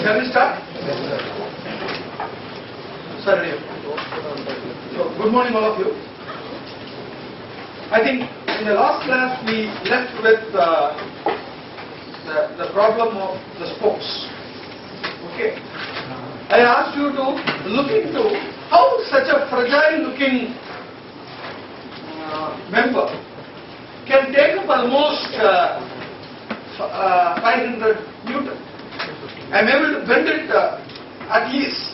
Shall we start? Sorry. So, good morning all of you. I think in the last class we left with the problem of the spokes. Okay. I asked you to look into how such a fragile looking member can take up almost 500 Newton. I am able to bend it at ease.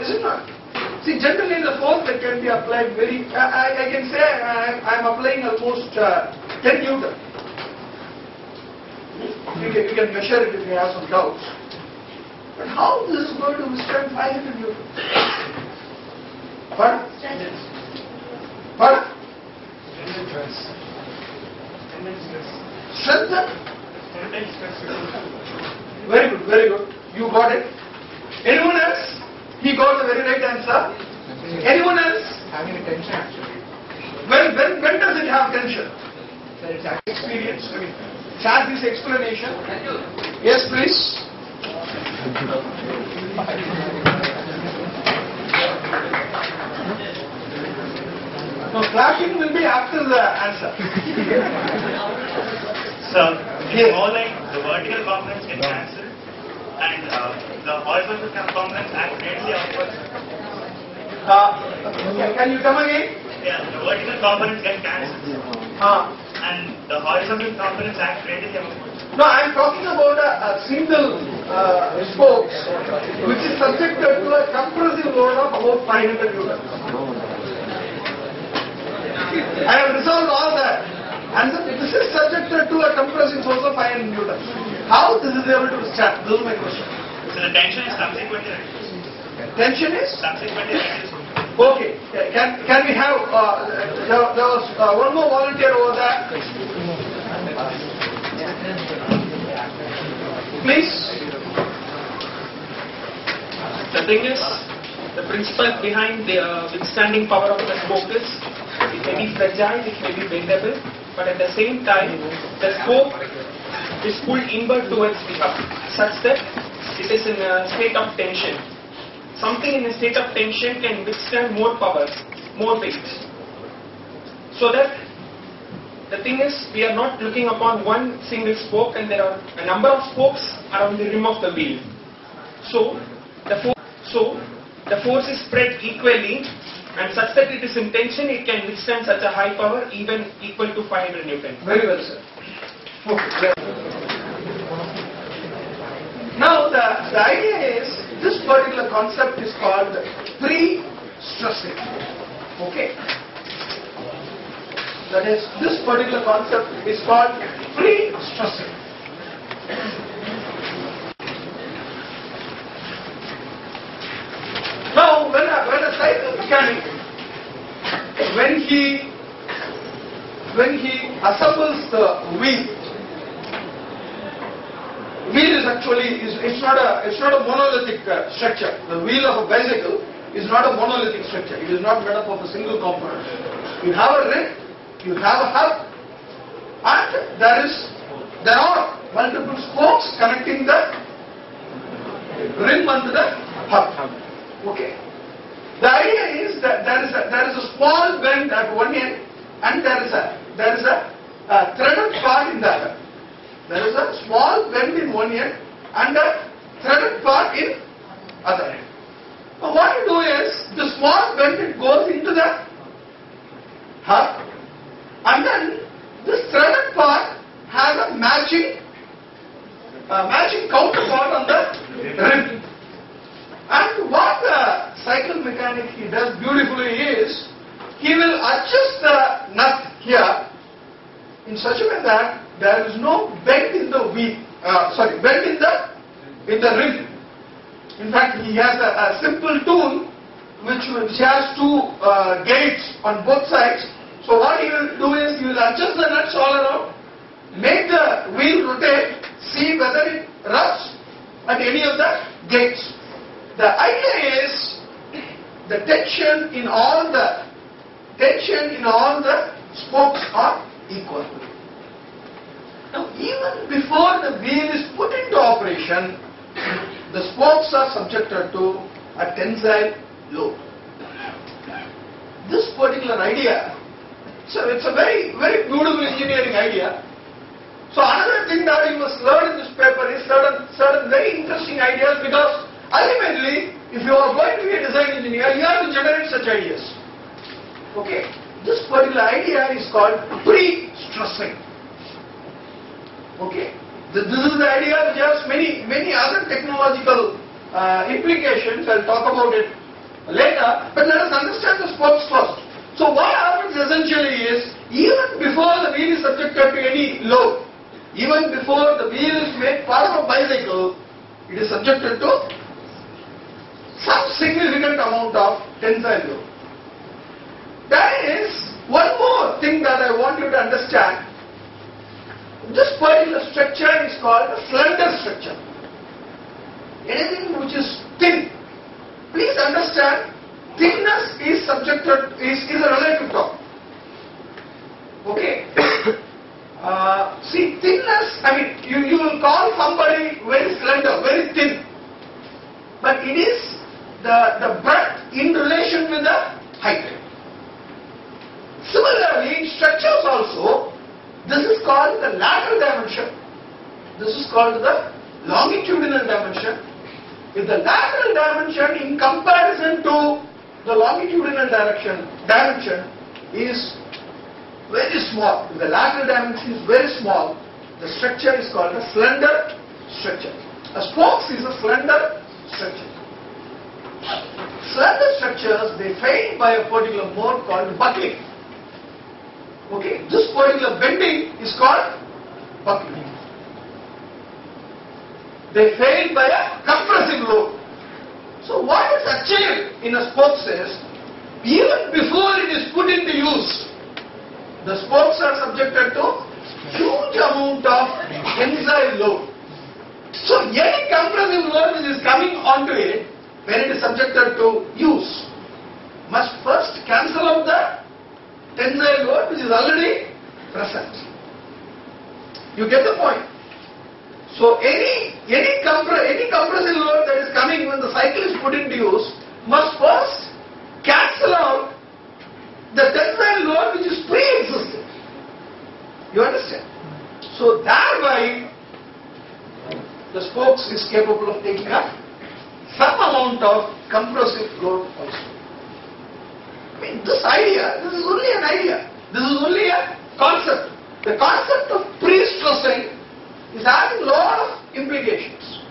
Is it not? See, generally the force that can be applied I can say I am applying almost 10 Newton. You can measure it if you have some doubts. But how this is going to withstand 500 Newton? Pardon? Pardon? Strength? Very good, very good. You got it. Anyone else? He got the very right answer. Anyone else? Having a tension actually. When does it have tension? Sir, it's actually Experience. I mean, share this explanation. Yes, please. No, clapping will be after the answer. So, it's more like the vertical components get cancelled and the horizontal components act radially upwards. Can you come again? Yeah, the vertical components get cancelled and the horizontal components act radially upwards. No, I am talking about a single spokes which is subjected to a compressive load of about 500 Newton. I have resolved all that. And this is subjected to a compressive force of 500 Newton. How this is able to withstand? This is my question. So the tension is subsequently reduced. Tension is? Subsequently reduced. Okay. Can we have, there was one more volunteer over there. Please. The thing is, the principle behind the withstanding power of the spoke is, it may be fragile, it may be bendable, but at the same time, the spoke is pulled inward towards the up, such that it is in a state of tension. Something in a state of tension can withstand more power, more weight. So that the thing is, we are not looking upon one single spoke, and there are a number of spokes around the rim of the wheel. So the force is spread equally, and such that it is in tension, it can withstand such a high power, even equal to 500 Newton. Very well, sir. Okay. Now, the idea is, this particular concept is called prestressing. Okay. That is, this particular concept is called prestressing. Now, when a cycle mechanic, when he assembles the wheel is actually it's not a monolithic structure. The wheel of a bicycle is not a monolithic structure. It is not made up of a single component. You have a rim, you have a hub, and there are multiple spokes connecting the rim and the hub. Okay. The idea is that there is a small bend at one end, and there is a threaded part in the other. There is a small bend in one end and a threaded part in other end. Now what you do is, the small bend, it goes into the hub, and then this threaded part has a matching counterpart on the rim. And what the cycle mechanic he does beautifully is, he will adjust the nut here in such a way that there is no bend in the wheel, bend in the rim. In fact, he has a simple tool which has two gates on both sides. So what he will do is, he will adjust the nuts all around, make the wheel rotate, see whether it rubs at any of the gates. The idea is, the tension in all the spokes are equal. Now, even before the wheel is put into operation, the spokes are subjected to a tensile load. This particular idea, so it's a very, very beautiful engineering idea. So another thing that you must learn in this paper is certain very interesting ideas, because ultimately, if you are going to be a design engineer, you have to generate such ideas. Okay? This particular idea is called pre-stressing. Okay? This is the idea which has many other technological implications. I'll talk about it later, but let us understand the spokes first. So what happens essentially is, even before the wheel is subjected to any load, even before the wheel is made part of a bicycle, it is subjected to some significant amount of tensile load. There is one more thing that I want you to understand. This particular structure is called a slender structure. Anything which is thin, please understand, thickness is a relative term. Okay? See, thickness, I mean, you will call somebody very slender, very thin, but it is the breadth in relation with the height. Similarly, in structures also, this is called the lateral dimension. This is called the longitudinal dimension. If the lateral dimension in comparison to the longitudinal dimension is very small, if the lateral dimension is very small, the structure is called a slender structure. A spokes is a slender structure. Slender structures, they fail by a particular mode called buckling. Okay, this particular bending is called buckling. They fail by a compressive load. So what is achieved in a spokes is, even before it is put into use, the spokes are subjected to huge amount of tensile load. So any compressive load which is coming onto it, when it is subjected to use, must first cancel out the tensile load which is already present. You get the point? So any compressive load that is coming when the cycle is put into use must first cancel out the tensile load which is pre-existing. You understand? So thereby the spokes is capable of taking up some amount of compressive load also. I mean, this is only an idea. This is only a concept. The concept of pre-stressing is having a lot of implications.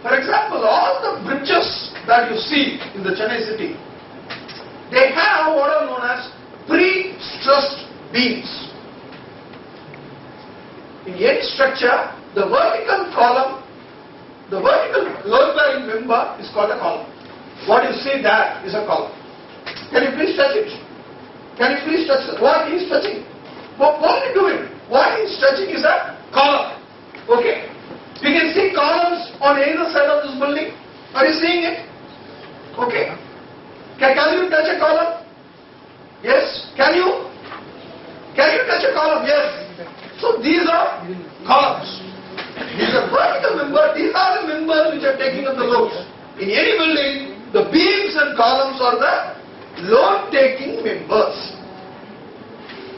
For example, all the bridges that you see in the Chennai city, they have what are known as pre-stressed beams. In any structure, the vertical column, the vertical load-bearing member is called a column. What you see there is a column. Can you please touch it? Can you please touch it? What he is touching? What only do it? What he is touching is a column. Okay? You can see columns on either side of this building. Are you seeing it? Okay? Can you touch a column? Yes? Can you? Can you touch a column? Yes. So these are columns. These are vertical members. These are the members which are taking up the loads. In any building, the beams and columns are the load-taking members.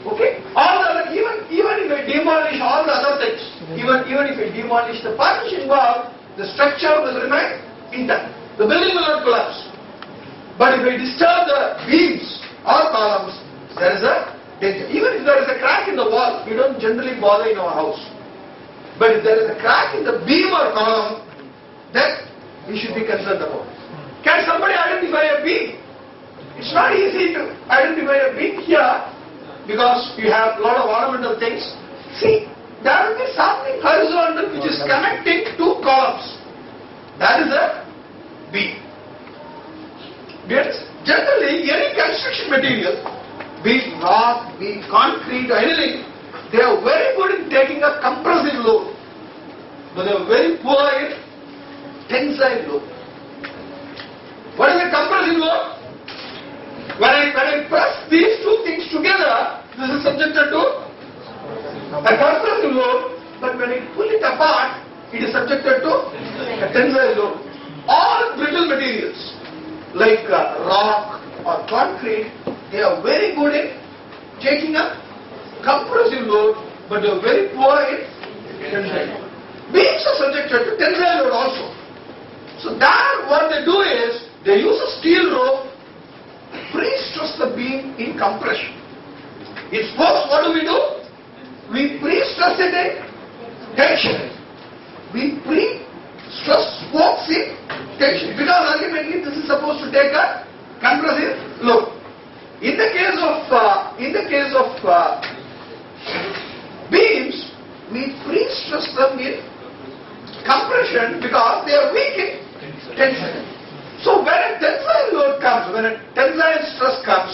Okay? All the other, even if I demolish all the other things, even if I demolish the partition wall, the structure will remain intact. The building will not collapse. But if I disturb the beams or columns, there is a danger. Even if there is a crack in the wall, we don't generally bother in our house. But if there is a crack in the beam or column, then we should be concerned about it. Can somebody identify a beam? It's not easy to identify a beam here because you have a lot of ornamental things. See, there will be something horizontal which is connecting two columns. That is a beam. Generally, any construction material, be it rock, be it concrete or anything, they are very good in taking a compressive load, but they are very poor in tensile load. What is a compressive load? When I press these two things together, this is subjected to a compressive load, but when I pull it apart, it is subjected to a tensile load. All brittle materials like rock or concrete, they are very good in taking a compressive load, but they are very poor in tensile load. Beams are subjected to tensile load also. So there what they do is, they use a steel rope, pre-stress the beam in compression. In spokes, what do? We pre-stress it in tension. We pre-stress spokes in tension, because ultimately this is supposed to take a compressive load. In the case of beams, we pre-stress them in compression because they are weak in tension. So when a tensile load comes, when a tensile stress comes,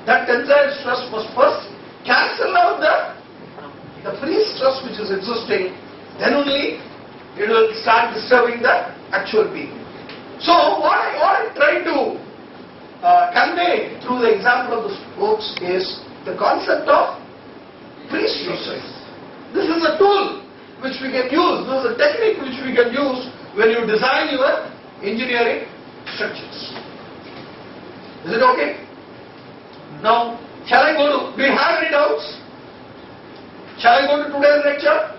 that tensile stress must first cancel out the pre-stress which is existing, then only it will start disturbing the actual beam. So what I try to convey through the example of the spokes is the concept of pre-stressing. This is a tool which we can use, this is a technique which we can use when you design your engineering structures. Is it okay? Now, shall I go to, do you have any doubts? Shall I go to today's lecture?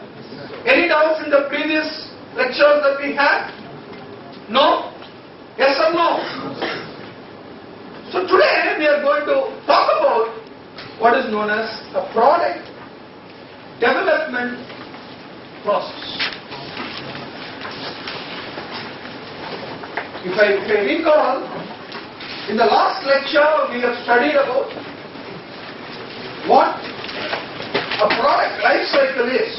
Any doubts in the previous lectures that we had? No? Yes or no? So today we are going to talk about what is known as a product development process. If I recall, in the last lecture we have studied about what a product life cycle is.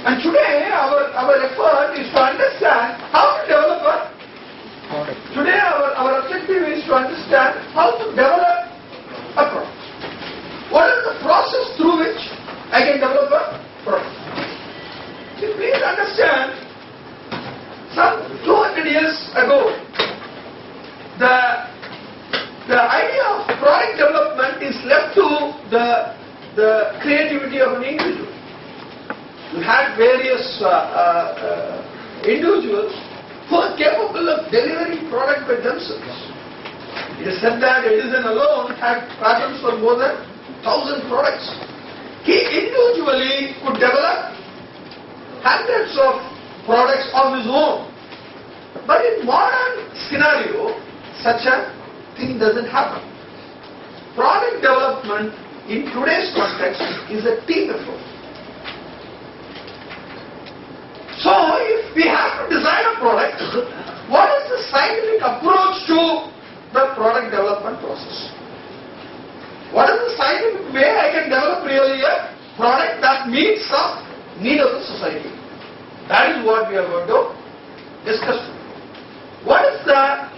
And today our effort is to understand how to develop a product. Today our objective is to understand how to develop a product. What is the process through which I can develop a product? See, please understand, some 200 years ago, the idea of product development is left to the creativity of an individual. You had various individuals who are capable of delivering product by themselves. It is said that Edison alone had patents for more than 1,000 products. He individually could develop hundreds of products of his own. But in modern scenario, such a thing doesn't happen. Product development in today's context is a team effort. So if we have to design a product, what is the scientific approach to the product development process? What is the scientific way I can develop really a product that meets the need of the society? That is what we are going to discuss today. What is the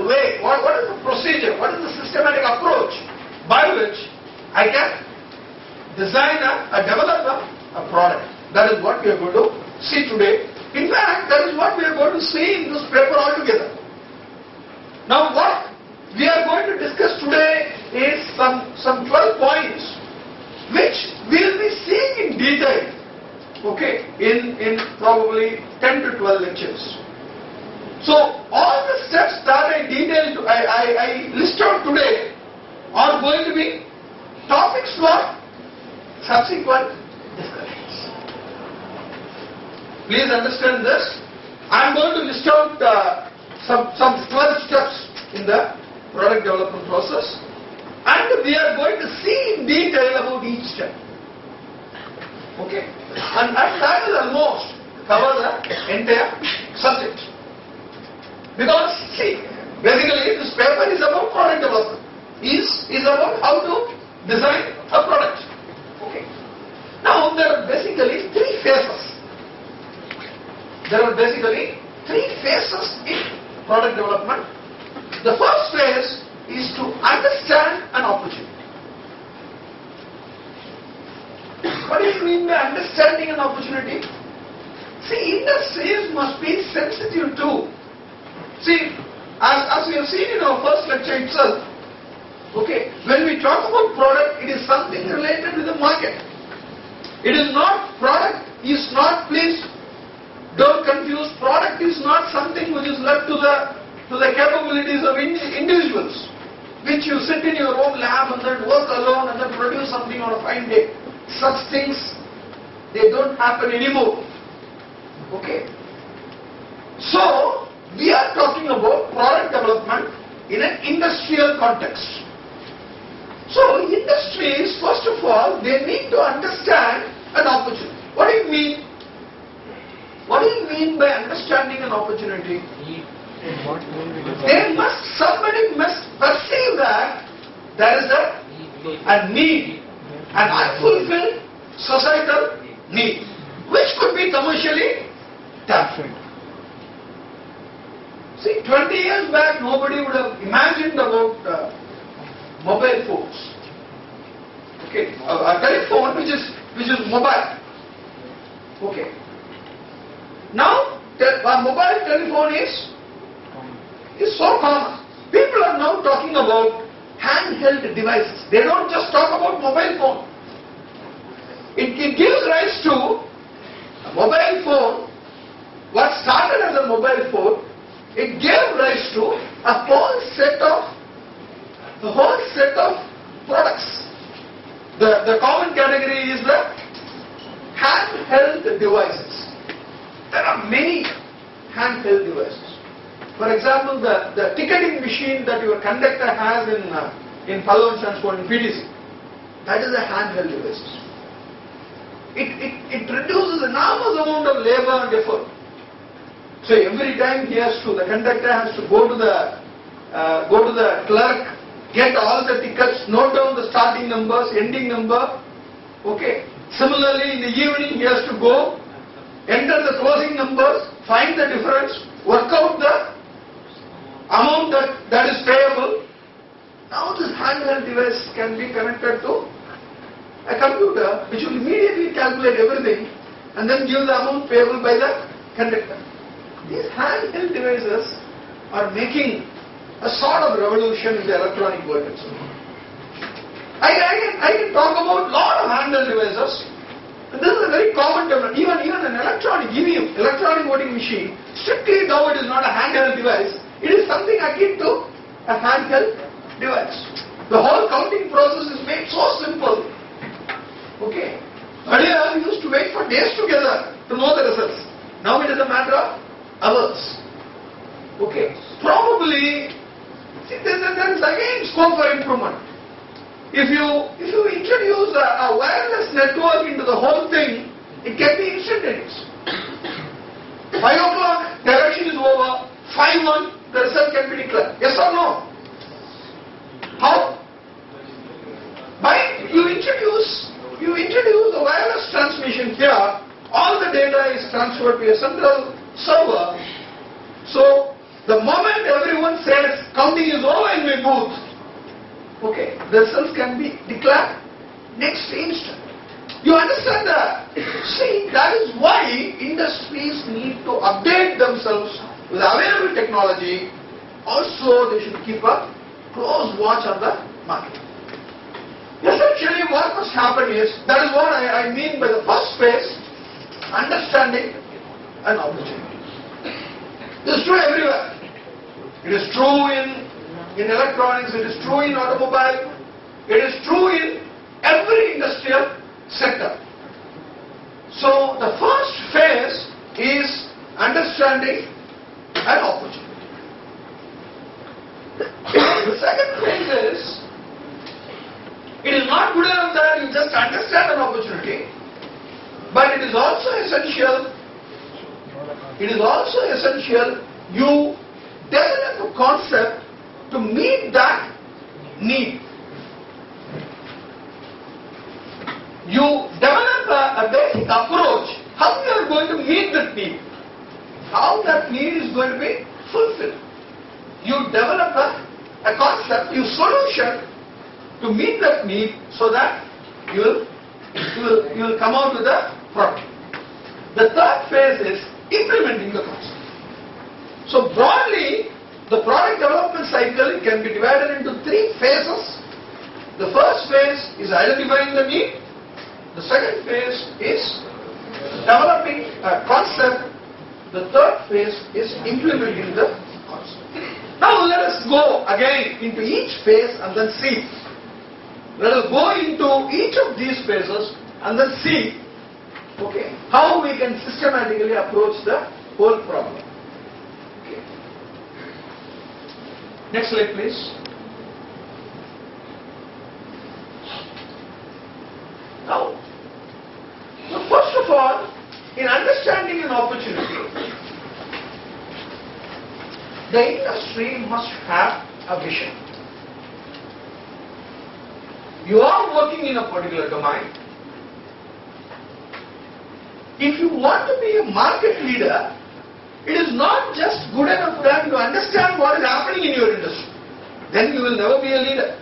way, what is the procedure, what is the systematic approach by which I can design develop a product? That is what we are going to see today. In fact, that is what we are going to see in this paper altogether. Now what we are going to discuss today is some 12 points which we will be seeing in detail, okay, in probably 10 to 12 lectures. So all the steps that I list out today are going to be topics for subsequent discussions. Please understand this. I am going to list out some 12 steps in the product development process, and we are going to see in detail about each step. Okay, and that will almost cover the entire subject. Because see, basically this paper is about product development. Is about how to design a product. Okay. Now there are basically three phases. There are basically three phases in product development. The first phase is to understand an opportunity. What do you mean by understanding an opportunity? See, industries must be sensitive too. See, as we have seen in our first lecture itself, okay, when we talk about product, it is something related with the market. It is not, product is not, please confused. Product is not something which is left to the capabilities of individuals, which you sit in your own lab and then work alone and then produce something on a fine day. Such things, they don't happen anymore. Okay. So, we are talking about product development in an industrial context. So, industries, first of all, they need to understand an opportunity. What do you mean? What do you mean by understanding an opportunity? Somebody must perceive that there is a need, an unfulfilled societal need, which could be commercially done. See, 20 years back, nobody would have imagined about mobile phones. Okay, a telephone which is mobile. Okay. Now, a mobile telephone is so common. People are now talking about handheld devices. They don't just talk about mobile phone. It gives rise to a mobile phone. What started as a mobile phone, it gave rise to a whole set of products. The common category is the handheld devices. There are many handheld devices. For example, the ticketing machine that your conductor has in Pallon Transport in PTC, that is a handheld device. It reduces enormous amount of labor and effort. So every time the conductor has to go to the clerk, get all the tickets, note down the starting numbers, ending number. Okay. Similarly, in the evening he has to go, enter the closing numbers, find the difference, work out the amount that is payable. Now this handheld device can be connected to a computer which will immediately calculate everything and then give the amount payable by the conductor. These handheld devices are making a sort of revolution in the electronic world. I can talk about a lot of handheld devices. And this is a very common term. Even an electronic EVM, electronic voting machine, strictly though it is not a handheld device, it is something akin to a handheld device. The whole counting process is made so simple. Okay. Earlier we used to wait for days together to know the results. Now it is a matter of hours. Okay. Probably, see, there is again scope for improvement. If you introduce a wireless network into the whole thing, it can be instantaneous. 5 o'clock, direction is over. 5:1, the result can be declared. Yes or no? How? By you introduce a wireless transmission here. All the data is transferred to a central server. So the moment everyone says counting is over in my booth, okay, the results can be declared next instant. You understand that? See, that is why industries need to update themselves with available technology. Also, they should keep a close watch on the market. Essentially, what must happen is, that is what I mean by the first phase, understanding an opportunity. This is true everywhere. It is true in electronics, it is true in automobile, it is true in every industrial sector. So the first phase is understanding an opportunity. The second phase is, it is not good enough that you just understand an opportunity, but it is also essential you develop a concept to meet that need. You develop a basic approach, how you are going to meet that need, how that need is going to be fulfilled. You develop a concept, you solution to meet that need so that you will come out with a product. The third phase is implementing the concept. So broadly, the product development cycle can be divided into 3 phases. The first phase is identifying the need. The second phase is developing a concept The third phase is implementing the concept. Now let us go again into each phase and then see. Let us go into each of these phases and then see, okay, how we can systematically approach the whole problem. Okay. Next slide, please. Now, first of all, in understanding an opportunity, the industry must have a vision. You are working in a particular domain. If you want to be a market leader, it is not just good enough time to understand what is happening in your industry. Then you will never be a leader.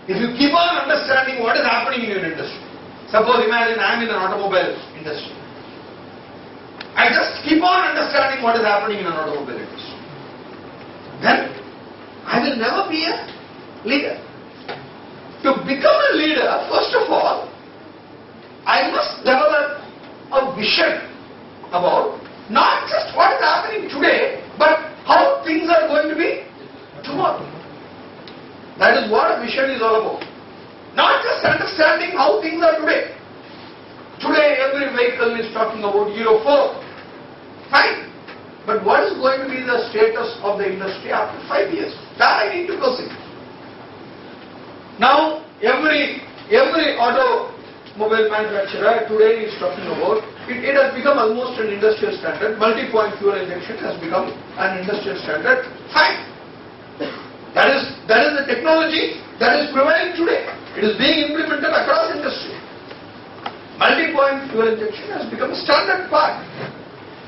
If you keep on understanding what is happening in your industry, suppose imagine I am in an automobile industry. I just keep on understanding what is happening in an automobile industry. Then I will never be a leader. To become a leader, first of all, I must develop a vision about not just what is happening today, but how things are going to be tomorrow. That is what a vision is all about. Not just understanding how things are today. Today every vehicle is talking about Euro 4. Fine. But what is going to be the status of the industry after 5 years? That I need to go see. Now every automobile manufacturer today is talking about, it has become almost an industrial standard. Multi-point fuel injection has become an industrial standard. Fine. That is the technology that is prevailing today. It is being implemented across industry. Multi-point fuel injection has become a standard part.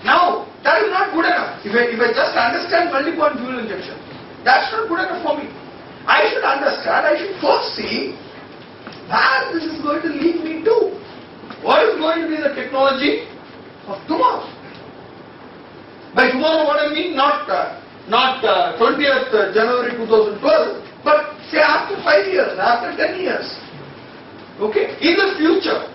Now, that is not good enough. If I just understand multi-point fuel injection, that's not good enough for me. I should understand, I should foresee where this is going to lead me to. What is going to be the technology of tomorrow? By tomorrow, what I mean, not 20th January 2012, but say after 5 years, after 10 years. Okay, in the future.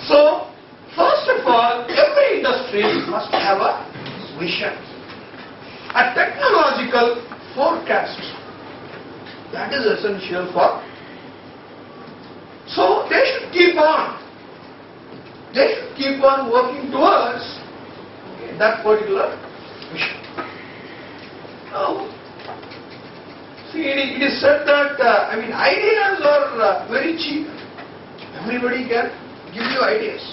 So, first of all, every industry must have a vision, a technological forecast. That is essential for. So they should keep on. They should keep on working towards that particular vision. Now, see, it is said that ideas are very cheap. Everybody can give you ideas.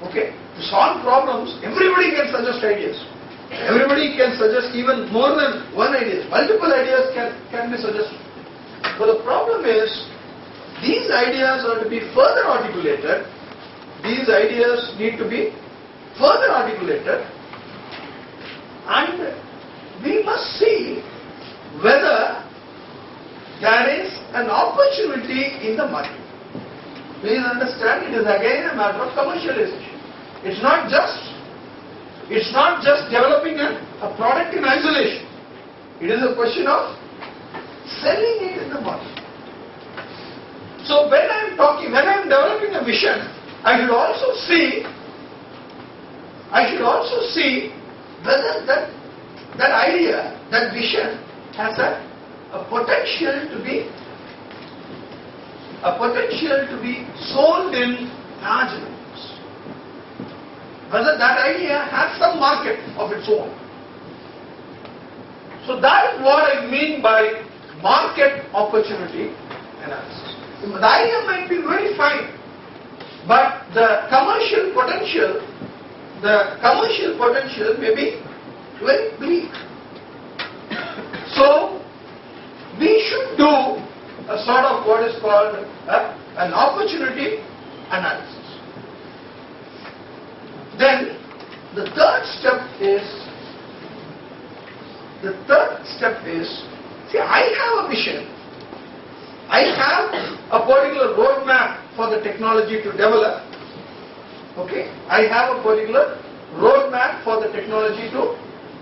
Okay, to solve problems, everybody can suggest ideas. Everybody can suggest even more than one idea. Multiple ideas can be suggested. But the problem is, these ideas are to be further articulated. These ideas need to be further articulated. And we must see whether there is an opportunity in the market. Please understand, it is again a matter of commercialization. It's not just developing a product in isolation. It is a question of selling it in the market. So when I am developing a vision, I should also see whether that idea, that vision has a potential to be sold in large numbers. Whether that idea has some market of its own. So that is what I mean by market opportunity analysis. The idea might be very fine, but the commercial potential may be very bleak. So we should do a sort of what is called an opportunity analysis. Then the third step is, see, I have a vision. I have a particular roadmap for the technology to develop. Okay, I have a particular roadmap for the technology to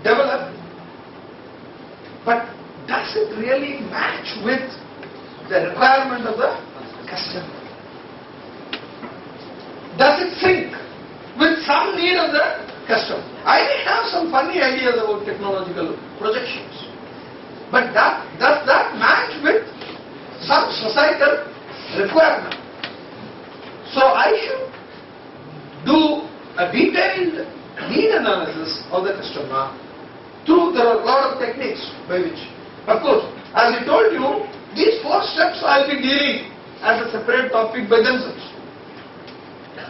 develop. But does it really match with the requirement of the customer? Does it sync with some customer. I may have some funny ideas about technological projections, but does that match with some societal requirement? So I should do a detailed need analysis of the customer through there are a lot of techniques by which, of course, as I told you, these 4 steps I'll be dealing as a separate topic by themselves.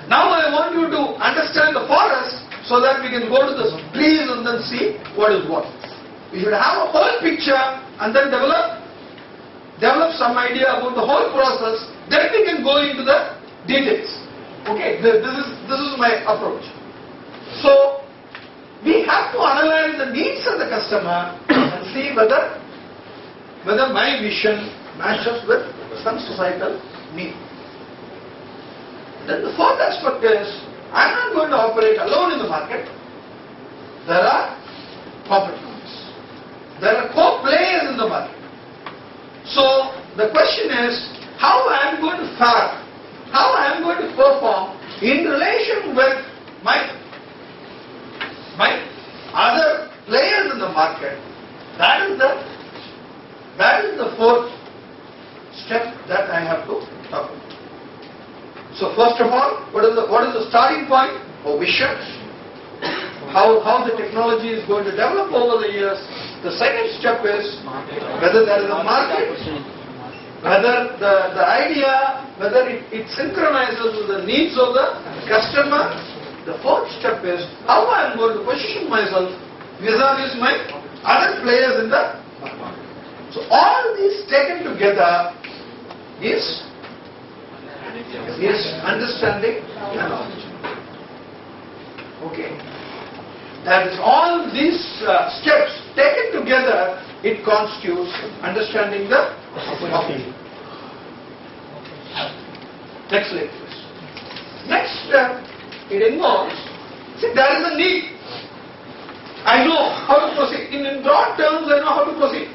Now I want you to understand the forest so that we can go to the trees and then see what is what. We should have a whole picture and then develop some idea about the whole process. Then we can go into the details. Okay, this is my approach. So we have to analyze the needs of the customer and see whether my vision matches with some societal need. Then the 4th aspect is, I am not going to operate alone in the market. There are competitors. There are co-players in the market. So the question is, how I am going to fare, how I am going to perform in relation with my other players in the market. That is the 4th step that I have to talk about. So first of all, what is the starting point? A vision. How the technology is going to develop over the years. The second step is whether there is a market, whether the idea, whether it synchronizes with the needs of the customer. The 4th step is how I am going to position myself vis-a-vis my other players in the market. So all these taken together is understanding and knowledge. Okay. That is all these steps taken together, it constitutes understanding the opportunity. Next slide please. Next step, it involves, see there is a need. I know how to proceed. In broad terms, I know how to proceed.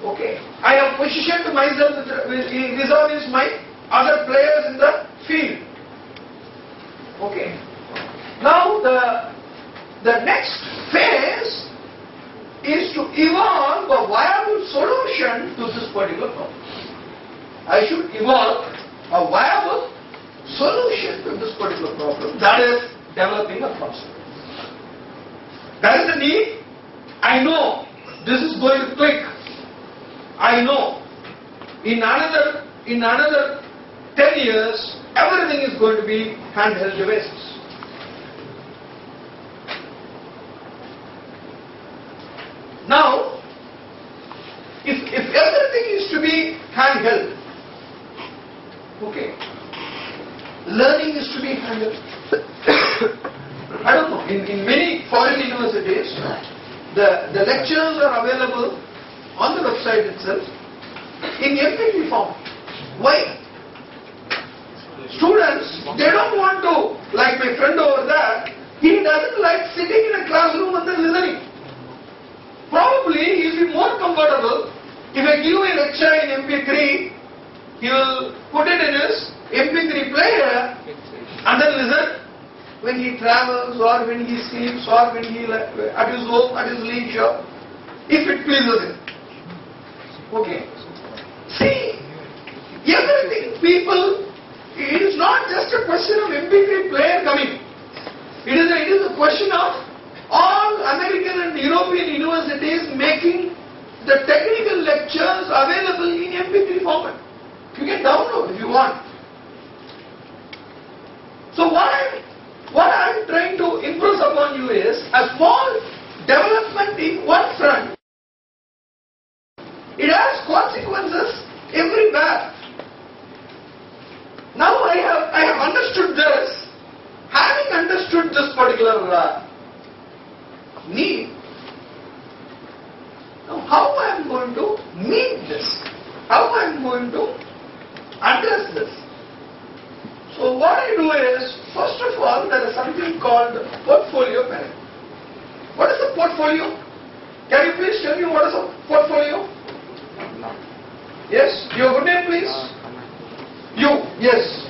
Okay. I have positioned myself vis-a-vis my other players in the field. Okay. Now the next phase is to evolve a viable solution to this particular problem. I should evolve a viable solution to this particular problem. That is developing a concept. That is the need. I know this is going to click. I know in another 10 years everything is going to be handheld devices. Now, if everything is to be handheld, okay, learning is to be handheld. I don't know, in many foreign universities, the lectures are available on the website itself in MP3 form. Why? Students, they don't want to, like my friend over there, he doesn't like sitting in a classroom and then listening. Probably he will be more comfortable if I give a lecture in MP3, he will put it in his MP3 player and then listen when he travels or when he sleeps or when he at his home, at his leisure, if it pleases him. Okay. See, everything people, it is not just a question of MP3 player coming. It is a question of all American and European universities making the technical lectures available in MP3 format. You can download if you want. So what I am trying to impress upon you is a small development in one front. It has consequences everywhere. Now I have understood this. Having understood this particular need, now how I am going to meet this? How I am going to address this? So what I do is, first of all, there is something called portfolio management. What is a portfolio? Can you please tell me what is a portfolio? Yes, your good name please? You, yes.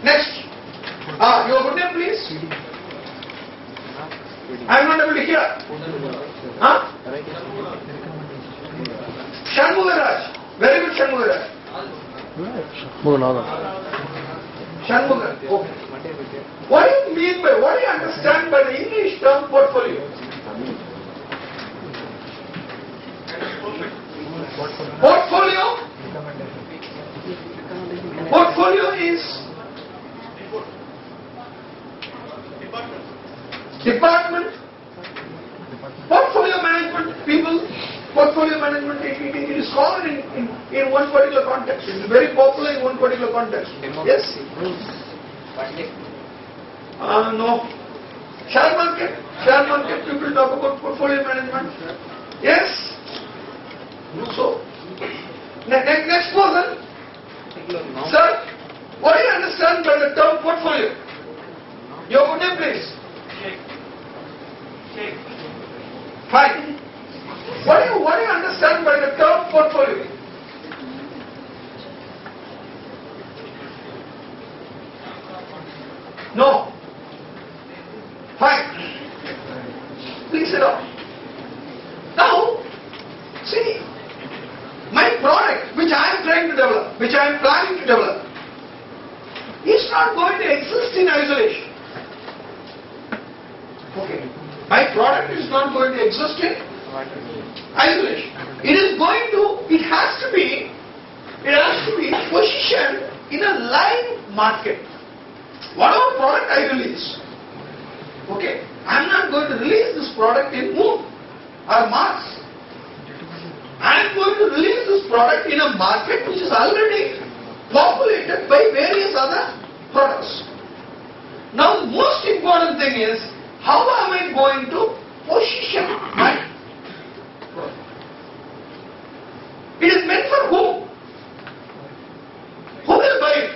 Next. Your good name please? I am not able to hear. Huh? Shanmugaraj. Very good Shanmugaraj. Shanmugar. Okay. What do you mean by, what do you understand by the English term portfolio? Portfolio is department, portfolio management people, portfolio management, it is common in one particular context. It is very popular in one particular context. Yes? No. Share market people talk about portfolio management. Yes? So, next person. Sir, what do you understand by the term portfolio? Your good name, please. Fine. What do you understand by the term portfolio? No. Fine. Please sit down. Now, see, my product which I am trying to develop, which I am planning to develop, is not going to exist in isolation. Okay. My product is not going to exist in isolation. It has to be positioned in a live market. Whatever product I release, okay, I am not going to release this product in Moon or Mars. I am going to release this product in a market which is already populated by various other products. Now, the most important thing is, how am I going to position my product? It is meant for whom? Who will buy it?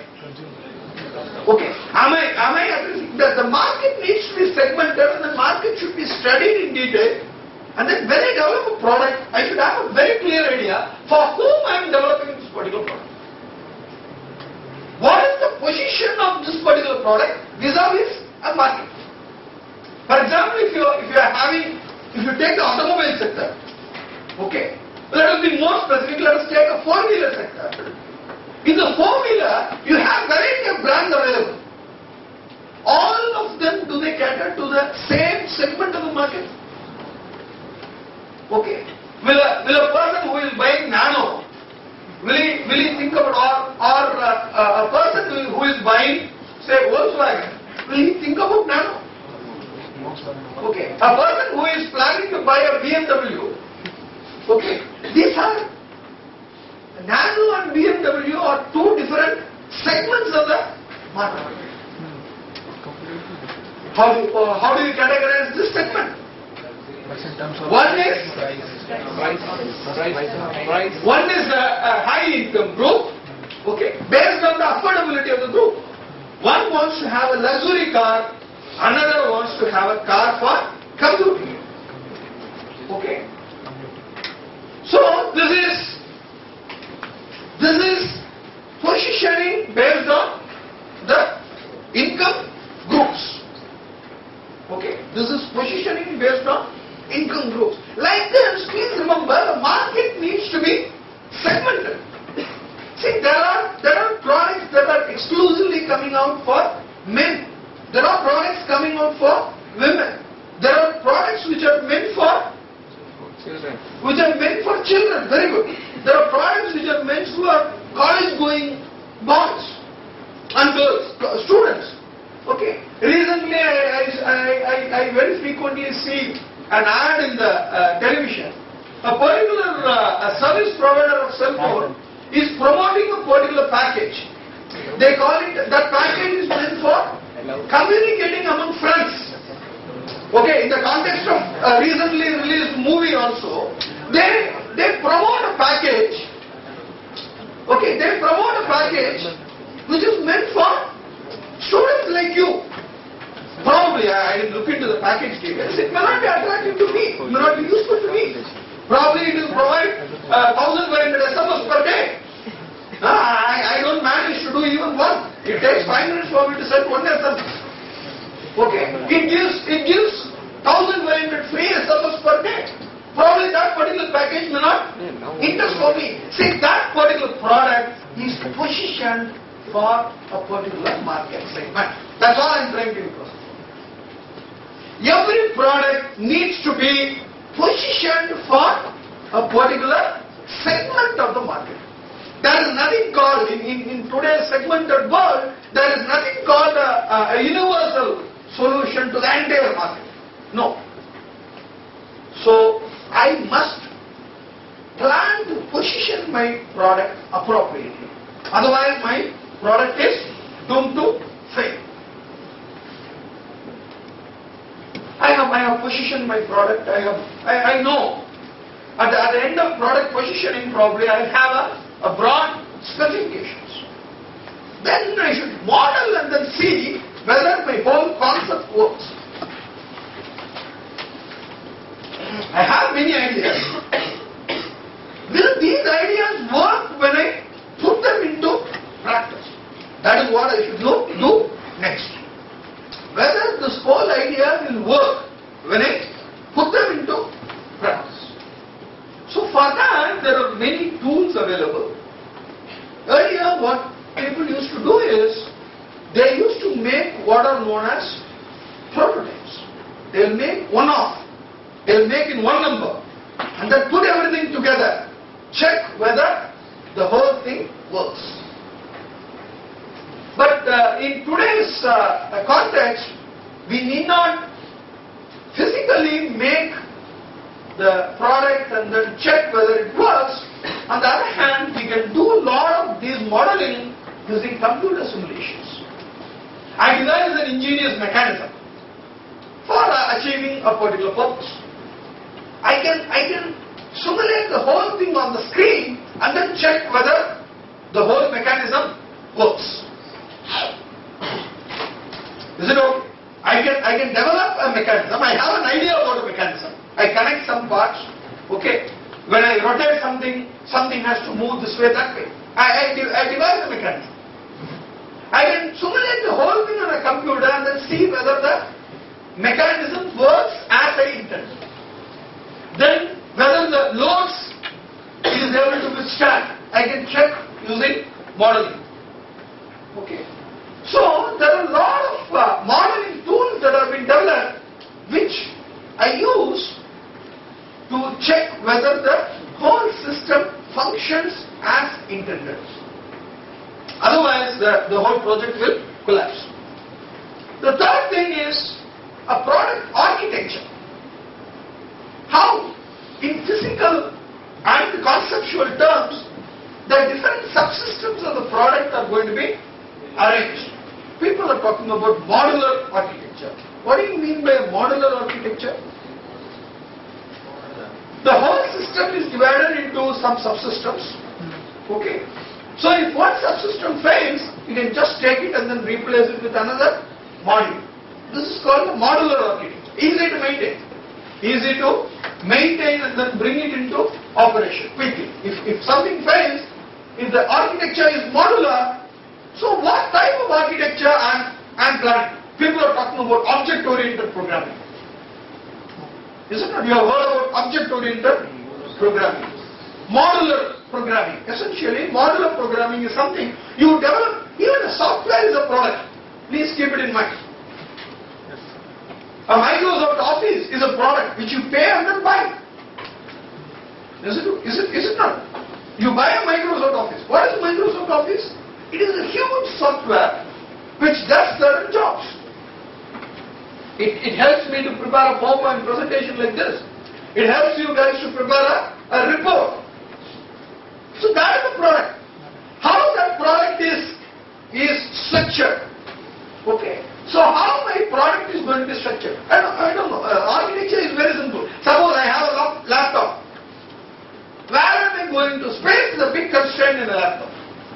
Okay, am I addressing that the market needs to be segmented and the market should be studied in detail, and then when I develop a product, I should have a very clear idea for whom I am developing this particular product. What is the position of this particular product vis-a-vis a market? For example, if you take the automobile sector, okay, let us be more specific, let us take a four-wheeler sector. In the four-wheeler, you have variety of brands available. All of them, do they cater to the same segment of the market? Okay. Will a person who is buying Nano, will he think about, or a person who is buying, say, Volkswagen, will he think about Nano? Okay. A person who is planning to buy a BMW, okay, these are Nano and BMW are two different segments of the market. How do you categorize this segment? One is a high income group, okay, based on the affordability of the group. One wants to have a luxury car, another wants to have a car for commuting. Okay. So this is positioning based on the income groups. Okay, this is positioning based on income groups. Like this, please remember, the market needs to be segmented. See, there are products that are exclusively coming out for men. There are products coming out for women. There are products which are meant for children. Very good. There are products which are meant for college-going boys and girls, students. Okay. Recently, I very frequently see an ad in the television. A particular service provider of cell phone is promoting a particular package. They call it, that package is meant for communicating among friends. Okay, in the context of a recently released movie also, they promote a package. Okay, they promote a package which is meant for students like you. Probably, I didn't look into the package details. It may not be attractive to me, it may not be useful to me. Probably it will provide 1,500 SMS per day. I don't manage to do even one. It takes 5 minutes for me to send one SMS. Okay, it gives 1,000 See, that particular product is positioned for a particular market segment. That's all I'm trying to impress. Every product needs to be positioned for a particular segment of the market. There is nothing called, in today's segmented world, there is nothing called a universal solution to the entire market. No. So, I must plan to position my product appropriately. Otherwise, my product is doomed to fail. I have positioned my product. I know at the end of product positioning, probably I have a broad specifications. Then I should model and then see whether my whole concept works. I have many ideas. Will these ideas work when I put them into practice? That is what I should do next. Whether this whole idea will work when I put them into practice. So for that, there are many tools available. Earlier, what people used to do is, they used to make what are known as prototypes. They will make one-off. They will make in one number. And then put everything together. Check whether the whole thing works. But in today's context, we need not physically make the product and then check whether it works. On the other hand, we can do a lot of this modeling using computer simulations. I devise an ingenious mechanism for achieving a particular purpose. I can simulate the whole thing on the screen and then check whether the whole mechanism works. Is it okay? I can develop a mechanism. I have an idea about a mechanism. I connect some parts. Okay. When I rotate something, something has to move this way, that way. I devise a mechanism. I can simulate the whole thing on a computer and then see whether the mechanism works as I intended. Then whether the loads it is able to withstand, I can check using modeling. Okay. So there are a lot of modeling tools that have been developed which I use to check whether the whole system functions as intended. Otherwise, the whole project will collapse. The third thing is a product architecture. How, in physical and conceptual terms, the different subsystems of the product are going to be arranged. People are talking about modular architecture. What do you mean by modular architecture? The whole system is divided into some subsystems. Okay. So if one subsystem fails, you can just take it and then replace it with another module. This is called a modular architecture. Easy to maintain. Easy to maintain and then bring it into operation quickly. If something fails, if the architecture is modular, so what type of architecture I'm planning? People are talking about object-oriented programming. Isn't it? You have heard about object-oriented programming. Modular programming. Essentially, modular programming is something you develop. Even a software is a product. Please keep it in mind. A Microsoft Office is a product which you pay and then buy. Is it not? You buy a Microsoft Office. What is Microsoft Office? It is a huge software which does certain jobs. It helps me to prepare a PowerPoint presentation like this. It helps you guys to prepare a report. So that is the product. How that product is structured. Okay. So how my product is going to be structured? I don't know. Architecture is very simple. Suppose I have a laptop. Where am I going to? Space is a big constraint in a laptop.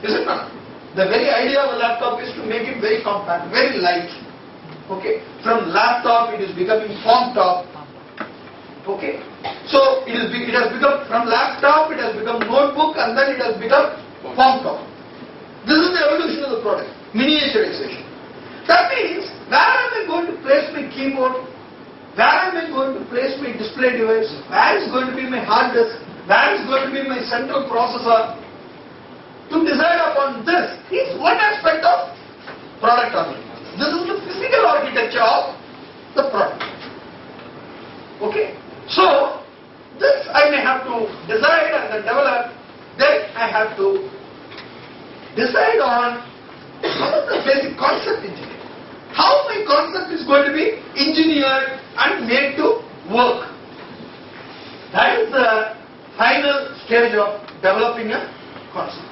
Is it not? The very idea of a laptop is to make it very compact, very light. Okay. From laptop it is becoming phone top. Okay. So it has become, from laptop it has become notebook and then it has become phone top. This is the evolution of the product. Miniaturization. That means, where am I going to place my keyboard? Where am I going to place my display device? Where is going to be my hard disk? That is going to be my central processor to decide upon this is one aspect of product only. This is the physical architecture of the product. Okay? So, this I may have to decide and then develop, then I have to decide on what is the basic concept engineering. How my concept is going to be engineered and made to work. That is the final stage of developing a concept.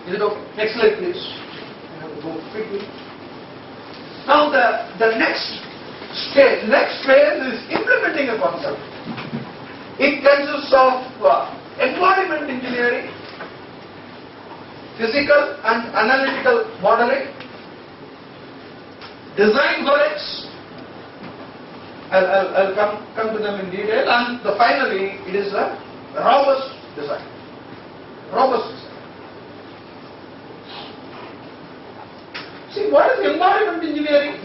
Is it okay? Next slide please. I have to go quickly. Now the next stage, next phase is implementing a concept. It consists of embodiment engineering, physical and analytical modeling, design for X. I'll come to them in detail, and finally it is a robust design. Robust design. See, what is embodiment engineering?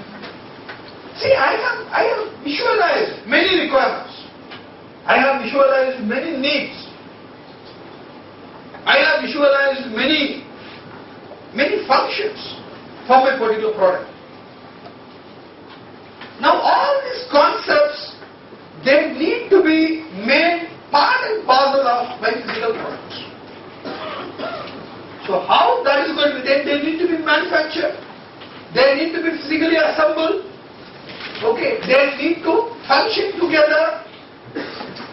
See, I have visualized many requirements. I have visualized many needs. I have visualized many functions for my particular product. Now all these concepts, they need to be made part and parcel of my physical products. So how that is going to be, they need to be manufactured, they need to be physically assembled, okay, they need to function together.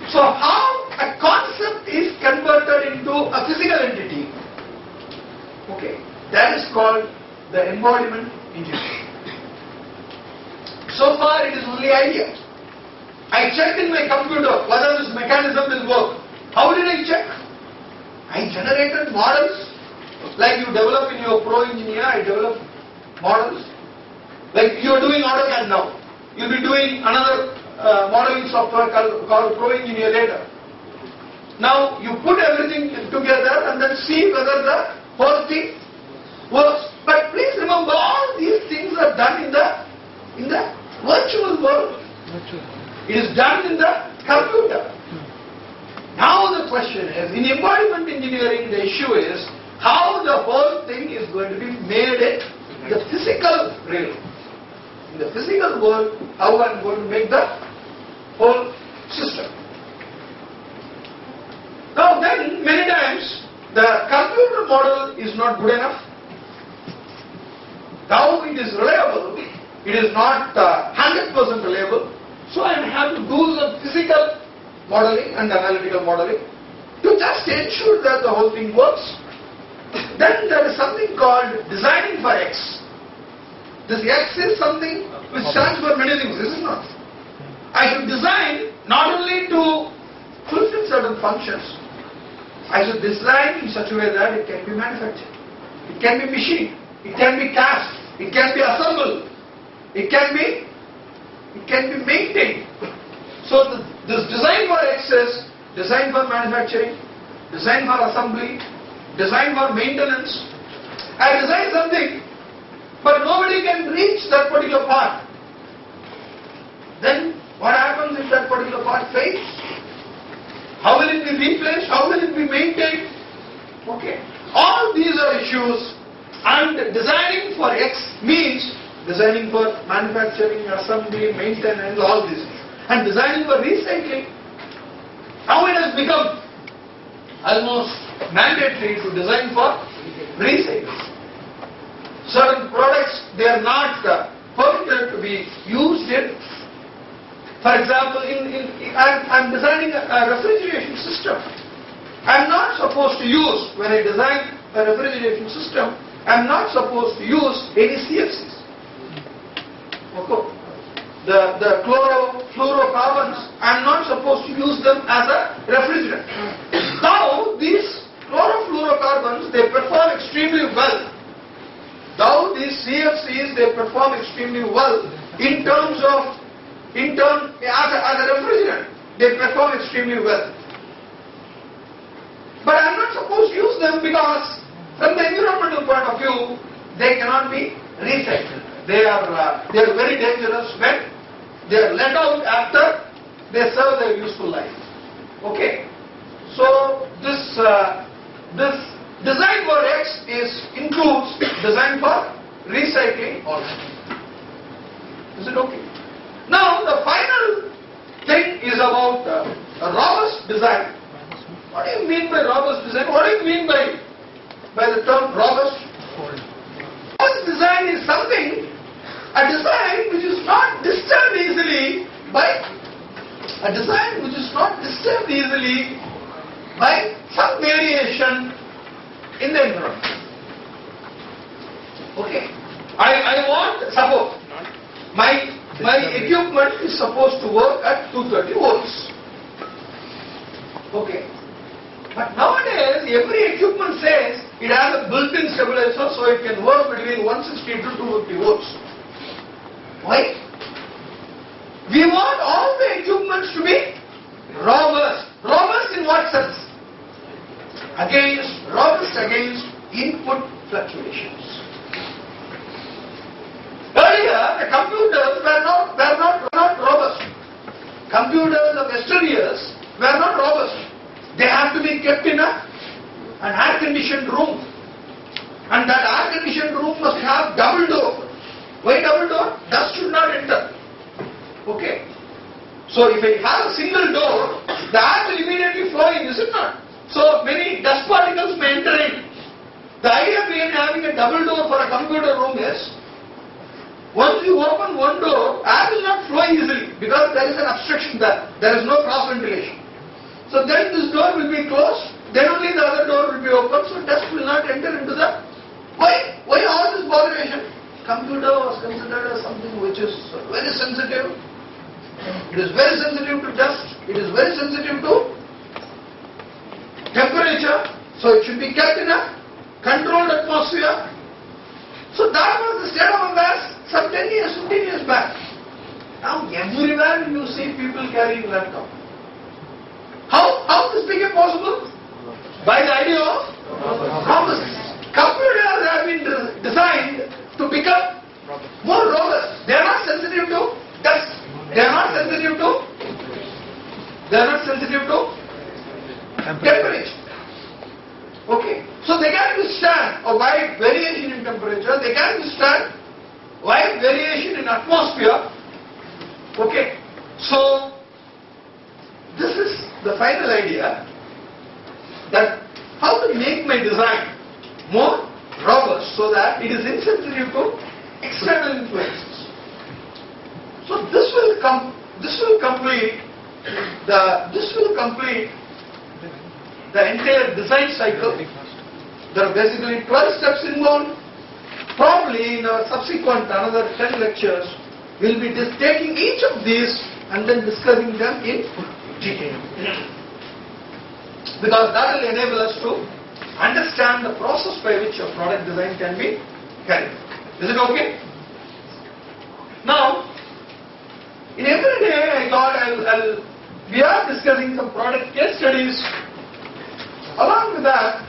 So how a concept is converted into a physical entity, okay, that is called the embodiment engineering. So far it is only idea. I checked in my computer whether this mechanism will work. How did I check? I generated models like you develop in your Pro Engineer. I develop models like you are doing AutoCAD now. You will be doing another modeling software called Pro Engineer later. Now you put everything together and then see whether the whole thing works. But please remember, all these things are done in the virtual world. It is done in the computer. Now the question is, in embodiment engineering, the issue is how the whole thing is going to be made in the physical realm. In the physical world, how I am going to make the whole system. Now then, many times, the computer model is not good enough. Now it is reliable. It is not 100% reliable, so I have to do some physical modeling and analytical modeling to just ensure that the whole thing works. Then there is something called designing for X. This X is something which stands for many things, is it not? I should design not only to fulfill certain functions, I should design in such a way that it can be manufactured, it can be machined, it can be cast, it can be assembled. It can be maintained. So this design for X is design for manufacturing, design for assembly, design for maintenance. I design something, but nobody can reach that particular part. Then what happens if that particular part fails? How will it be replaced? How will it be maintained? Okay. All these are issues, and designing for X means designing for manufacturing, assembly, maintenance, all these things. And designing for recycling. Now it has become almost mandatory to design for recycling. Certain products, they are not permitted to be used in. For example, I'm designing a refrigeration system. I'm not supposed to use, when I design a refrigeration system, I'm not supposed to use any CFCs. The chlorofluorocarbons, I'm not supposed to use them as a refrigerant. Now, these chlorofluorocarbons, they perform extremely well. Now, these CFCs, they perform extremely well in terms of, as a refrigerant, they perform extremely well. But I'm not supposed to use them because, from the environmental point of view, they cannot be recycled. They are very dangerous when they are let out after they serve their useful life. Okay. So this design for X includes design for recycling also. Is it okay? Now the final thing is about a robust design. What do you mean by robust design? What do you mean by the term robust? Robust design is something, a design which is not disturbed easily by some variation in the environment. Okay. I want, suppose my equipment is supposed to work at 230 volts. Okay. But nowadays every equipment says it has a built-in stabilizer, so it can work between 160 to 250 volts. Why? We want all the equipments to be robust. Robust in what sense? Robust against input fluctuations. Earlier, the computers were not robust. Computers of yesteryears were not robust. They have to be kept in an air-conditioned room. And that air-conditioned room must have double door. Why double door? Dust should not enter. Okay. So if I have a single door, the air will immediately flow in, is it not? So many dust particles may enter in. The idea behind having a double door for a computer room is, once you open one door, air will not flow easily because there is an obstruction there. There is no cross ventilation. So then this door will be closed, then only the other door will be open, so dust will not enter into the... Why all this botheration? Computer was considered as something which is very sensitive. It is very sensitive to dust. It is very sensitive to temperature. So it should be kept in a controlled atmosphere. So that was the state of affairs some 10 years, 15 years back. Now everywhere you see people carrying laptop. How this became possible? By the idea of robustness. Computers have been designed to become more robust. They are not sensitive to dust. They are not sensitive to temperature. Okay. So they can withstand a wide variation in temperature. They can withstand wide variation in atmosphere. Okay. So this is the final idea, that how to make my design more robust so that it is insensitive to external influences. So this will complete the entire design cycle. There are basically 12 steps involved. Probably in our subsequent another 10 lectures, we'll be taking each of these and then discussing them in detail. Because that will enable us to understand the process by which a product design can be carried. Is it okay? Now, in every day I thought we are discussing some product case studies. Along with that,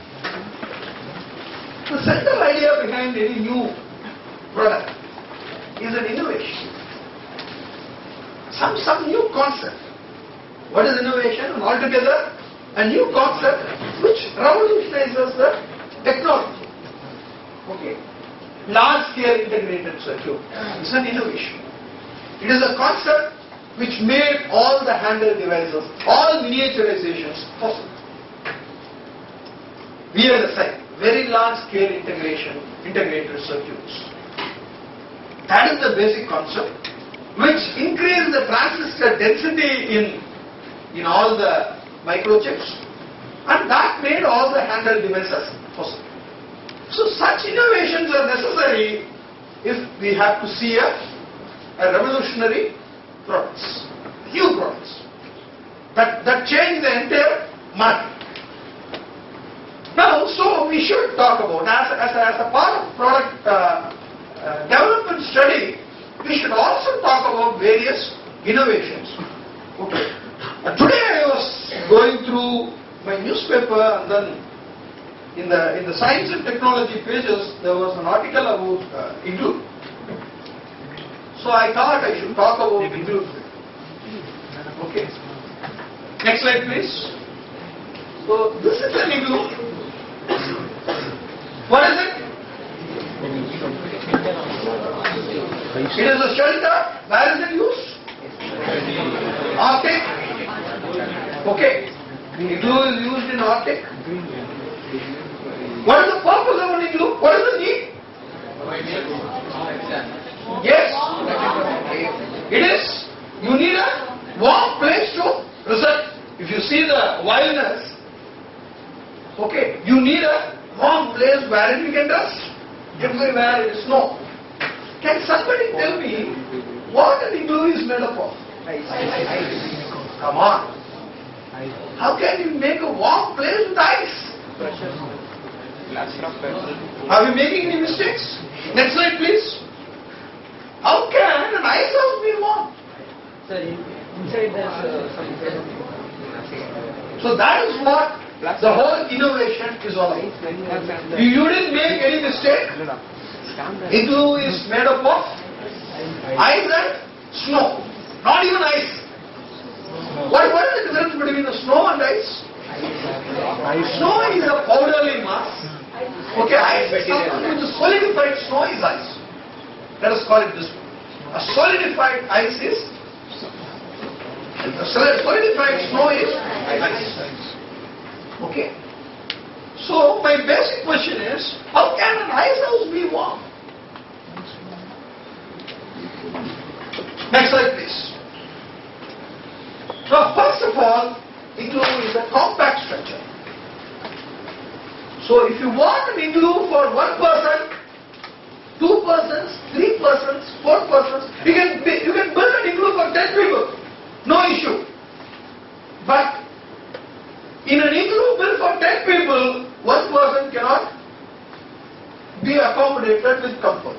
the central idea behind any new product is an innovation. Some new concept. What is innovation? And altogether, a new concept which revolutionizes the technology. Okay. Large-scale integrated circuit is an innovation. It is a concept which made all the handheld devices, all miniaturizations possible. VLSI, very large-scale integrated circuits. That is the basic concept, which increased the transistor density in all the microchips, and that made all the handheld devices possible. So such innovations are necessary if we have to see a revolutionary products, new products that change the entire market. Now, so we should talk about, as a part of product development study, we should also talk about various innovations. Okay. Today I was going through my newspaper, and then in the science and technology pages there was an article about igloo. So I thought I should talk about igloo. Okay. Next slide please. So this is an igloo. What is it? It is a shelter. Where is it used? Arctic. Okay. Igloo is used in Arctic. What is the purpose of an igloo? What is the need? Yes. It is. You need a warm place to reside. If you see the wilderness, okay, you need a warm place wherein you can rest. Everywhere it is snow. Can somebody tell me what an igloo is made up of? Come on. How can you make a warm place with ice? Are we making any mistakes? Next slide please. How can an ice house be warm? Sir, inside there's some kind of... So that is what the whole innovation is all about. You didn't make any mistake. Igloo is made up of ice and snow. Not even ice. What is the difference between the snow and ice? Snow is a powderly mass. Okay, ice is something which is solidified. Snow is ice. Let us call it this way. A solidified ice is... solidified snow is ice. Okay. So my basic question is, how can an ice house be warm? Next slide please. Now first of all, igloo is a compact structure. So if you want an igloo for one person, two persons, three persons, four persons, you can build an igloo for 10 people. No issue. But in an igloo built for 10 people, one person cannot be accommodated with comfort.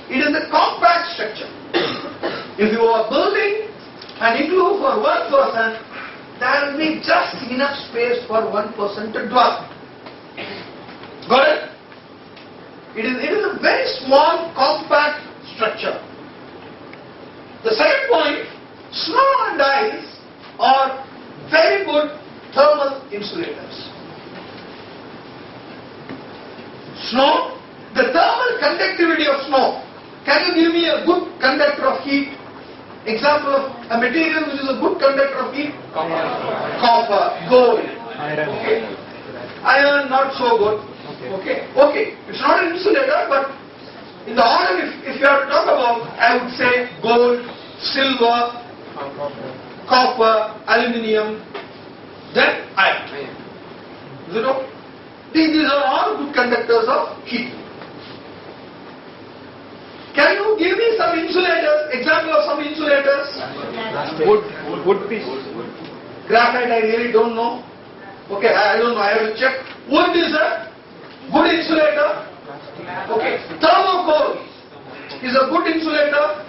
It is a compact structure. If you are building an igloo for one person, there will be just enough space for one person to dwell. Got it? It is a very small, compact structure. The second point, snow and ice are very good thermal insulators. Snow, the thermal conductivity of snow. Can you give me a good conductor of heat? Example of a material which is a good conductor of heat? Copper, gold. Okay. Iron, not so good. Okay. It's not an insulator, but in the order, if you have to talk about, I would say gold, silver, copper, aluminium, then iron. Is it okay? These are all good conductors of heat. Can you give me some insulators? Example of some insulators? Wood piece. Graphite, I really don't know. Okay, I don't know. I have to check. Wood is a good insulator. Okay, thermocol is a good insulator.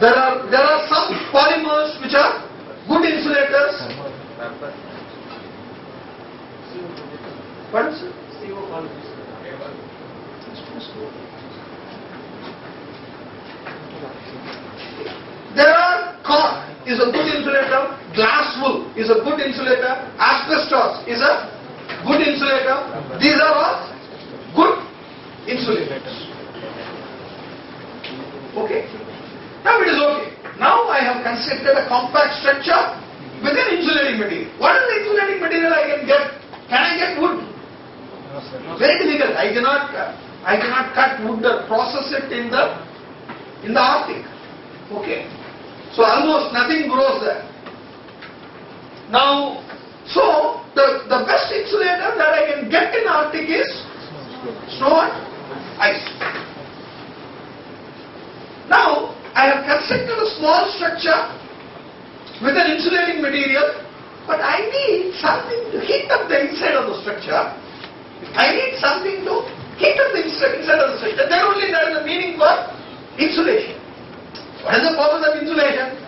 There are some polymers which are good insulators. What is it? There are cork is a good insulator, glass wool is a good insulator, asbestos is a good insulator. These are all good insulators. Okay. Now it is okay. Now I have constructed a compact structure with an insulating material. What is the insulating material I can get? Can I get wood? Very difficult. I cannot cut wood or process it in the Arctic. Okay. So almost nothing grows there. Now, so the best insulator that I can get in Arctic is snow and ice. Now, I have constructed a small structure with an insulating material, but I need something to heat up the inside of the structure. I need something to heat up the inside of the structure. Then only there is a meaning for insulation. What is the purpose of insulation?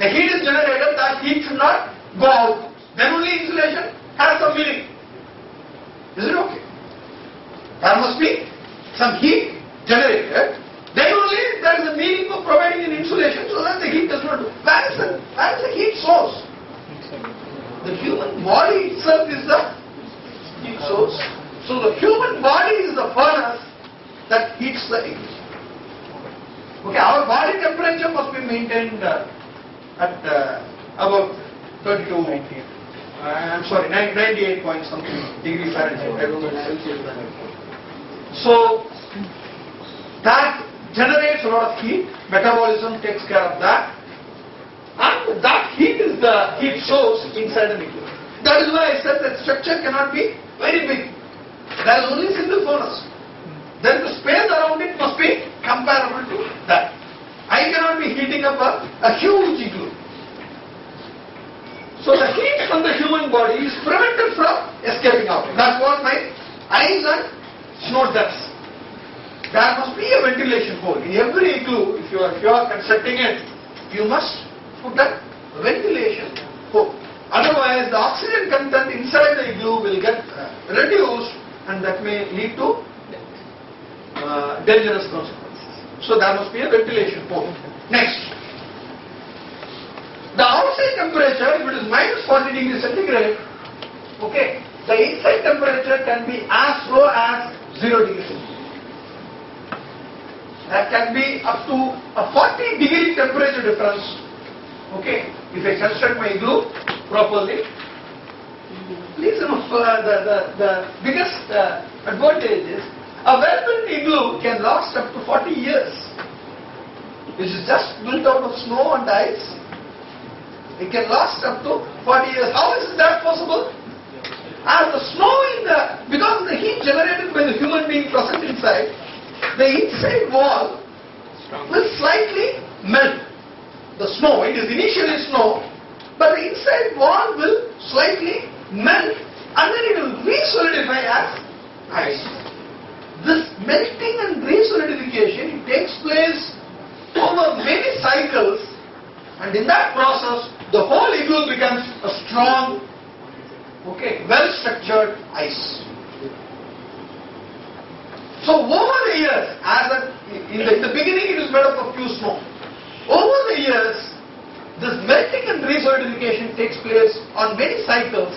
The heat is generated, that heat should not go out. Then only insulation has some meaning. Is it okay? There must be some heat generated. Then only there is a meaning of providing an insulation so that the heat does not do. Where is heats the igloo. Okay, our body temperature must be maintained at about 32. I'm sorry, 98 point something degree Fahrenheit. I don't know Celsius. So that generates a lot of heat. Metabolism takes care of that, and that heat is the heat source inside an igloo. That is why I said that structure cannot be very big. There is only single furnace. Then the space around it must be comparable to that. I cannot be heating up a huge igloo. So the heat from the human body is prevented from escaping out. That's what my ice and snow does. There must be a ventilation hole. In every igloo, if you are constructing it, you must put a ventilation hole. Otherwise, the oxygen content inside the igloo will get reduced, and that may lead to dangerous consequences. So there must be a ventilation hole. Next. The outside temperature, if it is minus 40 degrees centigrade, okay, the inside temperature can be as low as 0 degrees centigrade. That can be up to a 40 degree temperature difference. Okay, if I construct my igloo properly, please remember the biggest advantage is a well-built igloo can last up to 40 years. Which is just built out of snow and ice. It can last up to 40 years. How is that possible? As the snow because of the heat generated by the human being present inside, the inside wall will slightly melt. The snow, it is initially snow, but the inside wall will slightly melt and then it will re-solidify as ice. This melting and re-solidification, it takes place over many cycles, and in that process, the whole igloo becomes a strong, okay, well-structured ice. So over the years, in the beginning it is made up of pure snow. Over the years, this melting and re-solidification takes place on many cycles,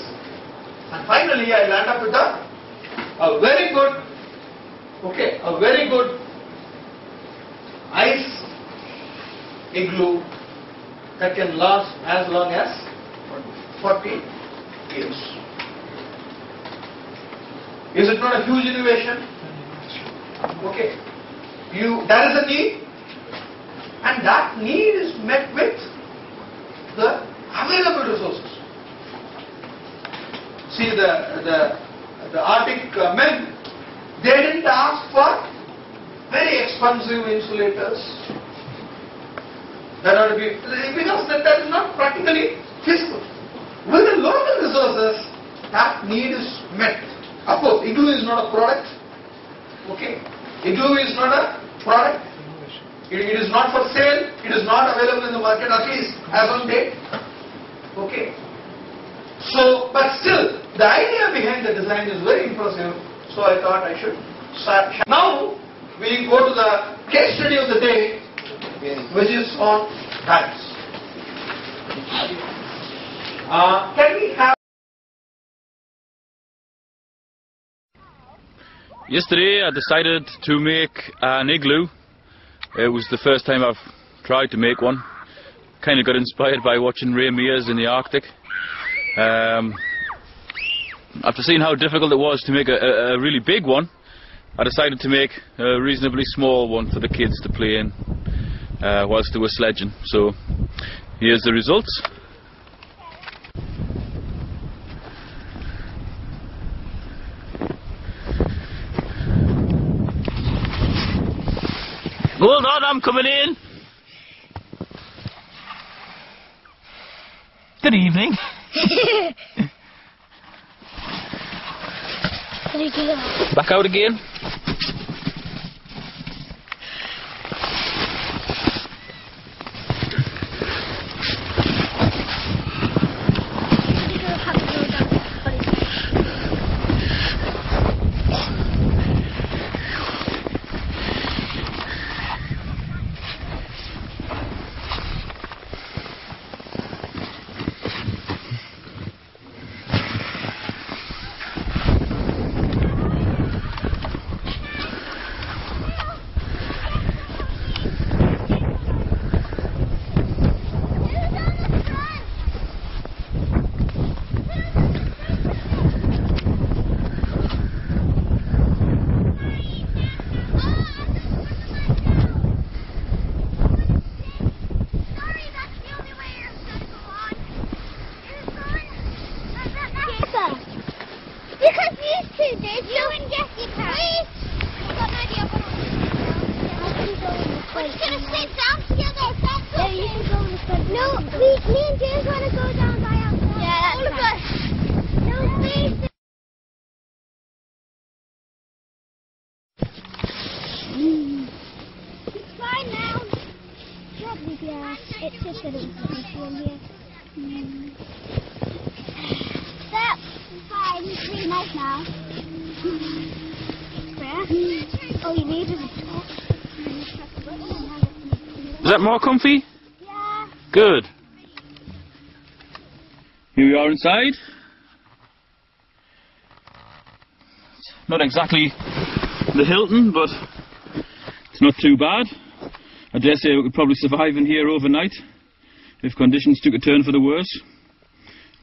and finally I land up with a very good, okay, a very good ice igloo that can last as long as 40 years. Is it not a huge innovation? Okay. There is a need, and that need is met with the available resources. See the Arctic men, they didn't ask for very expensive insulators. That ought to be, because that is not practically feasible. With the local resources, that need is met. Of course, igloo is not a product. Okay, igloo is not a product. It is not for sale. It is not available in the market, at least as on date. Okay. So, but still, the idea behind the design is very impressive. So I thought I should start. Now we go to the case study of the day, which is on tiles. Can we have? Yesterday I decided to make an igloo. It was the first time I've tried to make one. Kind of got inspired by watching Ray Mears in the Arctic. After seeing how difficult it was to make a really big one, I decided to make a reasonably small one for the kids to play in whilst they were sledging. So here's the results. Hold on, I'm coming in. Good evening. Back out again. No, me and James want to go down by ourselves. Yeah, all of us. No, please. It's fine now. Probably, yeah. It's just that it was in here. That's fine. It's really nice now. Where? All you need is a top. Is that more comfy? Yeah. Good. Here we are inside. Not exactly the Hilton, but it's not too bad. I dare say we could probably survive in here overnight if conditions took a turn for the worse.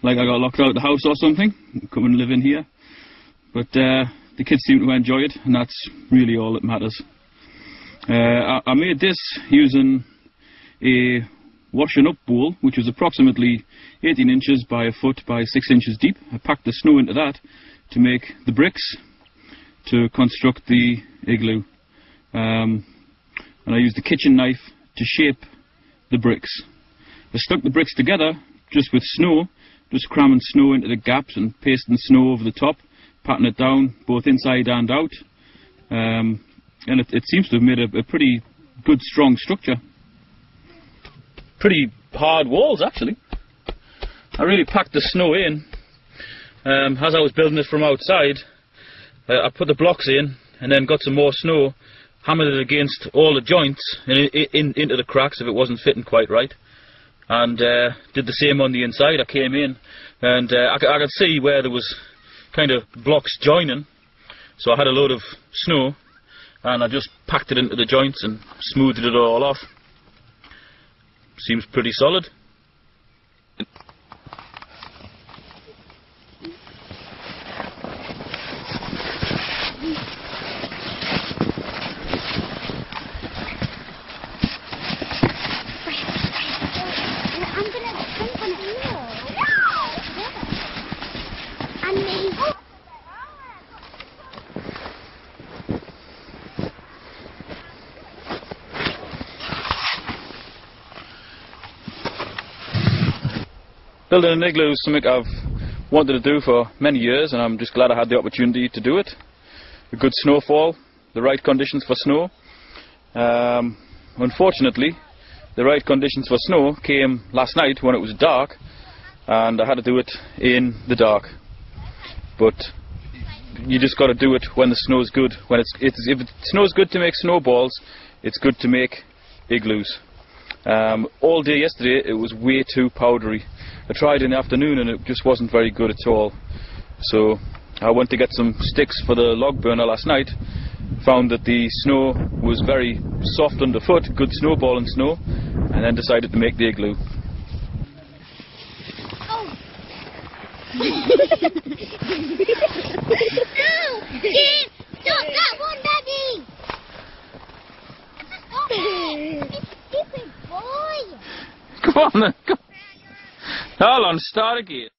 Like I got locked out of the house or something, come and live in here. But the kids seem to enjoy it, and that's really all that matters. I made this using a washing up bowl, which was approximately 18 inches by a foot by 6 inches deep. I packed the snow into that to make the bricks to construct the igloo. And I used the kitchen knife to shape the bricks. I stuck the bricks together just with snow, just cramming snow into the gaps and pasting snow over the top, patting it down both inside and out. And it seems to have made a pretty good, strong structure. Pretty hard walls, actually. I really packed the snow in. As I was building it from outside, I put the blocks in and then got some more snow, hammered it against all the joints and into the cracks if it wasn't fitting quite right, and did the same on the inside. I came in and I could see where there was kind of blocks joining, so I had a load of snow and I just packed it into the joints and smoothed it all off. Seems pretty solid. Building an igloo is something I've wanted to do for many years, and I'm just glad I had the opportunity to do it. A good snowfall, the right conditions for snow. Unfortunately, the right conditions for snow came last night when it was dark, and I had to do it in the dark. But you just got to do it when the snow's good. If it snow's good to make snowballs, it's good to make igloos. All day yesterday it was way too powdery. I tried in the afternoon and it just wasn't very good at all. So I went to get some sticks for the log burner last night, found that the snow was very soft underfoot, good snowballing snow, and then decided to make the igloo. Oh. Stop that one, Daddy! Stop it! Stupid boy! Come on then, come on. Hold on, start again.